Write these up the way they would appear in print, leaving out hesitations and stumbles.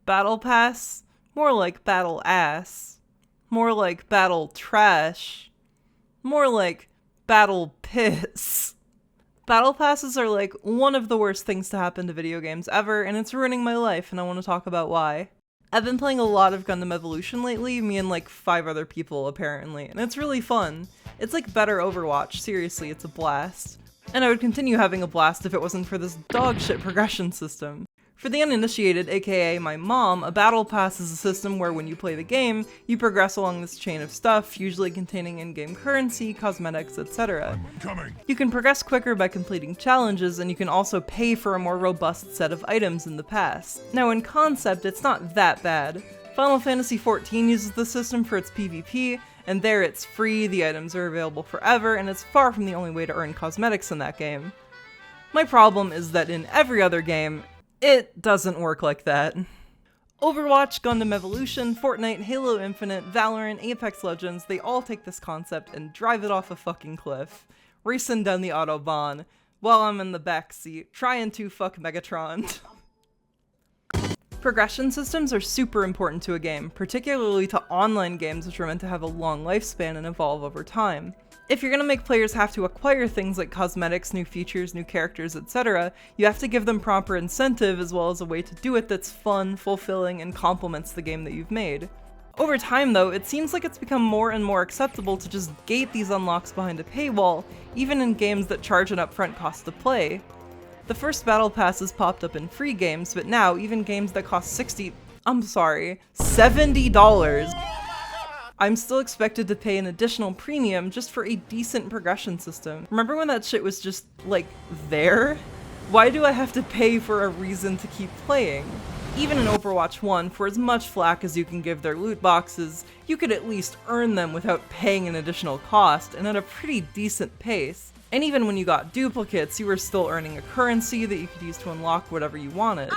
Battle Pass? More like battle ass. More like battle trash. More like battle piss. Battle passes are like one of the worst things to happen to video games ever, and it's ruining my life, and I want to talk about why. I've been playing a lot of Gundam Evolution lately, me and like 5 other people apparently, and it's really fun. It's like better Overwatch, seriously, it's a blast. And I would continue having a blast if it wasn't for this dog shit progression system. For the uninitiated, aka my mom, a battle pass is a system where when you play the game, you progress along this chain of stuff, usually containing in-game currency, cosmetics, etc. You can progress quicker by completing challenges, and you can also pay for a more robust set of items in the pass. Now in concept, it's not that bad. Final Fantasy XIV uses the system for its PvP, and there it's free, the items are available forever, and it's far from the only way to earn cosmetics in that game. My problem is that in every other game, it doesn't work like that. Overwatch, Gundam Evolution, Fortnite, Halo Infinite, Valorant, Apex Legends, they all take this concept and drive it off a fucking cliff, racing down the Autobahn, while I'm in the backseat, trying to fuck Megatron. Progression systems are super important to a game, particularly to online games which are meant to have a long lifespan and evolve over time. If you're gonna make players have to acquire things like cosmetics, new features, new characters, etc., you have to give them proper incentive as well as a way to do it that's fun, fulfilling, and complements the game that you've made. Over time though, it seems like it's become more and more acceptable to just gate these unlocks behind a paywall, even in games that charge an upfront cost to play. The first battle passes popped up in free games, but now even games that cost $70, I'm still expected to pay an additional premium just for a decent progression system. Remember when that shit was just, like, there? Why do I have to pay for a reason to keep playing? Even in Overwatch 1, for as much flack as you can give their loot boxes, you could at least earn them without paying an additional cost, and at a pretty decent pace. And even when you got duplicates, you were still earning a currency that you could use to unlock whatever you wanted.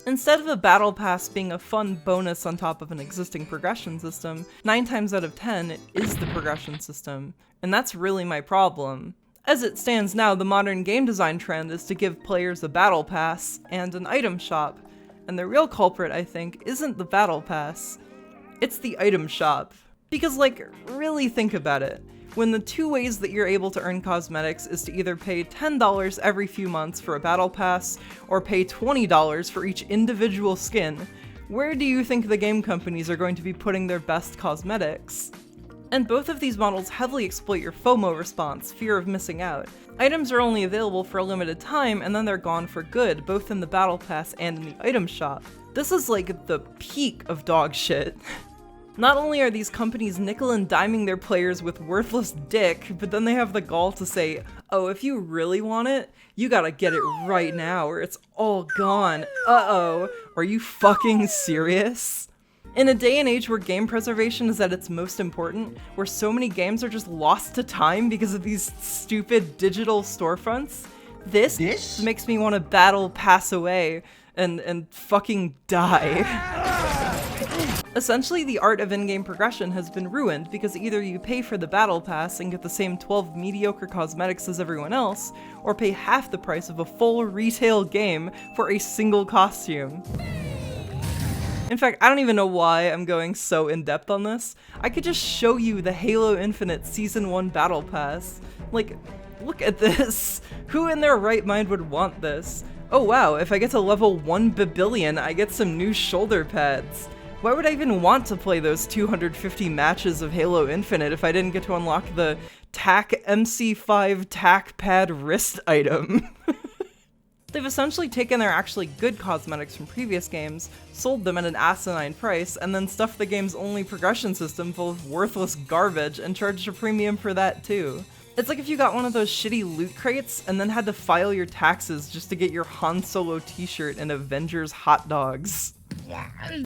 Instead of a battle pass being a fun bonus on top of an existing progression system, 9 times out of 10 it is the progression system, and that's really my problem. As it stands now, the modern game design trend is to give players a battle pass and an item shop, and the real culprit, I think, isn't the battle pass, it's the item shop. Because like, really think about it. When the 2 ways that you're able to earn cosmetics is to either pay $10 every few months for a battle pass, or pay $20 for each individual skin, where do you think the game companies are going to be putting their best cosmetics? And both of these models heavily exploit your FOMO response, fear of missing out. Items are only available for a limited time, and then they're gone for good, both in the battle pass and in the item shop. This is like the peak of dog shit. Not only are these companies nickel and diming their players with worthless dick, but then they have the gall to say, oh, if you really want it, you gotta get it right now or it's all gone. Uh-oh, are you fucking serious? In a day and age where game preservation is at its most important, where so many games are just lost to time because of these stupid digital storefronts, this makes me want to battle pass away and fucking die. Essentially, the art of in-game progression has been ruined because either you pay for the battle pass and get the same 12 mediocre cosmetics as everyone else, or pay half the price of a full retail game for a single costume. In fact, I don't even know why I'm going so in-depth on this. I could just show you the Halo Infinite Season 1 Battle Pass. Like, look at this. Who in their right mind would want this? Oh wow, if I get to level 1 billion, I get some new shoulder pads. Why would I even want to play those 250 matches of Halo Infinite if I didn't get to unlock the TAC MC5 TAC pad wrist item? They've essentially taken their actually good cosmetics from previous games, sold them at an asinine price, and then stuffed the game's only progression system full of worthless garbage and charged a premium for that too. It's like if you got one of those shitty loot crates and then had to file your taxes just to get your Han Solo t-shirt and Avengers hot dogs.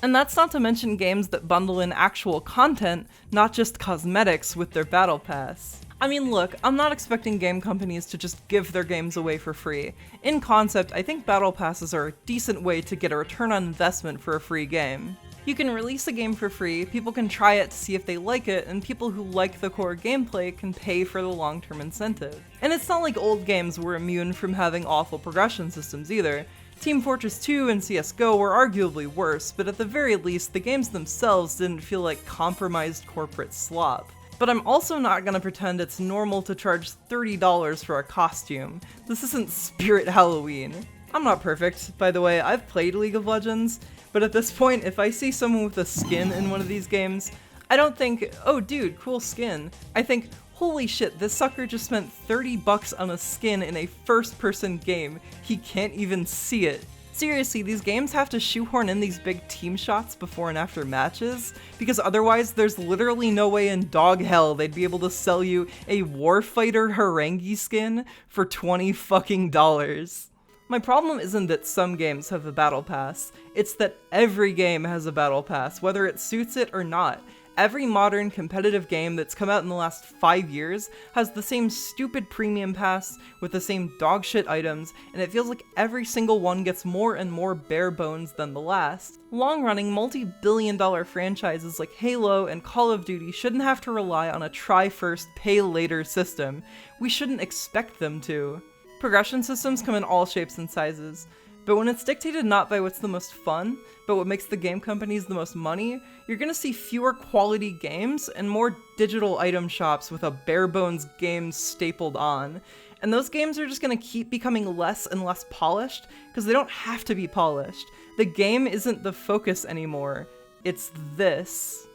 And that's not to mention games that bundle in actual content, not just cosmetics, with their battle pass. I mean look, I'm not expecting game companies to just give their games away for free. In concept, I think battle passes are a decent way to get a return on investment for a free game. You can release a game for free, people can try it to see if they like it, and people who like the core gameplay can pay for the long-term incentive. And it's not like old games were immune from having awful progression systems either. Team Fortress 2 and CSGO were arguably worse, but at the very least, the games themselves didn't feel like compromised corporate slop. But I'm also not gonna pretend it's normal to charge $30 for a costume. This isn't Spirit Halloween. I'm not perfect, by the way. I've played League of Legends, but at this point, if I see someone with a skin in one of these games, I don't think, oh dude, cool skin. I think, holy shit, this sucker just spent $30 on a skin in a first-person game. He can't even see it. Seriously, these games have to shoehorn in these big team shots before and after matches, because otherwise there's literally no way in dog hell they'd be able to sell you a Warfighter Harangi skin for $20 fucking dollars. My problem isn't that some games have a battle pass, it's that every game has a battle pass, whether it suits it or not. Every modern competitive game that's come out in the last 5 years has the same stupid premium pass with the same dogshit items, and it feels like every single one gets more and more bare bones than the last. Long-running, multi-billion-dollar franchises like Halo and Call of Duty shouldn't have to rely on a try-first, pay-later system. We shouldn't expect them to. Progression systems come in all shapes and sizes, but when it's dictated not by what's the most fun, but what makes the game companies the most money, you're gonna see fewer quality games and more digital item shops with a bare bones game stapled on. And those games are just gonna keep becoming less and less polished because they don't have to be polished. The game isn't the focus anymore, it's this.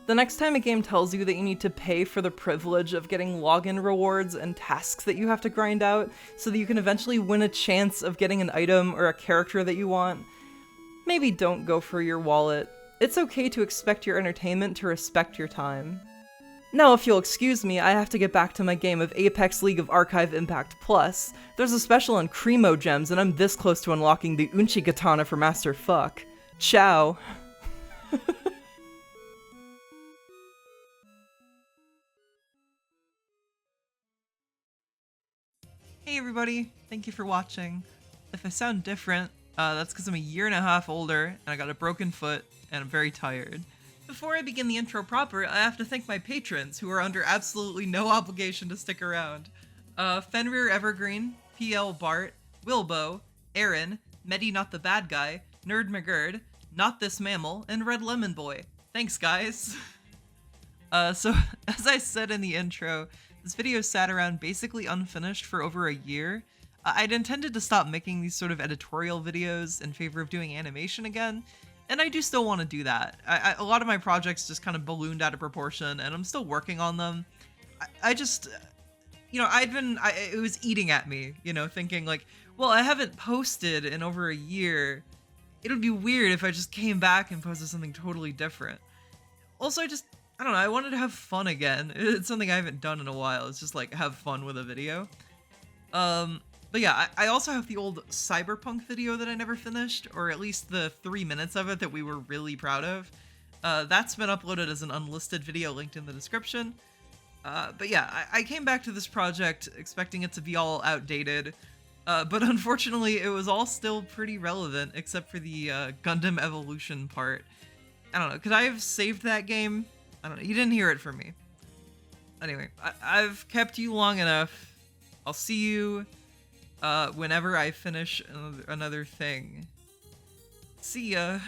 The next time a game tells you that you need to pay for the privilege of getting login rewards and tasks that you have to grind out so that you can eventually win a chance of getting an item or a character that you want, maybe don't go for your wallet. It's okay to expect your entertainment to respect your time. Now, if you'll excuse me, I have to get back to my game of Apex League of Archive Impact Plus. There's a special on Cremo Gems and I'm this close to unlocking the Unchi Katana for Master Fuck. Ciao. Hey everybody, thank you for watching. If I sound different, that's because I'm a year and a half older, and I got a broken foot, and I'm very tired. Before I begin the intro proper, I have to thank my patrons, who are under absolutely no obligation to stick around. Fenrir Evergreen, PL Bart, Wilbo, Aaron, Medi Not the Bad Guy, Nerd McGurd, Not This Mammal, and Red Lemon Boy. Thanks guys! So, as I said in the intro, this video sat around basically unfinished for over a year. I'd intended to stop making these sort of editorial videos in favor of doing animation again, and I do still want to do that. A lot of my projects just kind of ballooned out of proportion, and I'm still working on them. I just, you know, it was eating at me, you know, thinking like, well, I haven't posted in over a year. It would be weird if I just came back and posted something totally different. Also, I don't know, I wanted to have fun again. It's something I haven't done in a while. It's just like, have fun with a video. But yeah, I also have the old Cyberpunk video that I never finished, or at least the 3 minutes of it that we were really proud of. That's been uploaded as an unlisted video linked in the description. But yeah, I came back to this project expecting it to be all outdated, but unfortunately it was all still pretty relevant, except for the Gundam Evolution part. I don't know, could I have saved that game? I don't know, you didn't hear it from me. Anyway, I've kept you long enough. I'll see you whenever I finish another thing. See ya!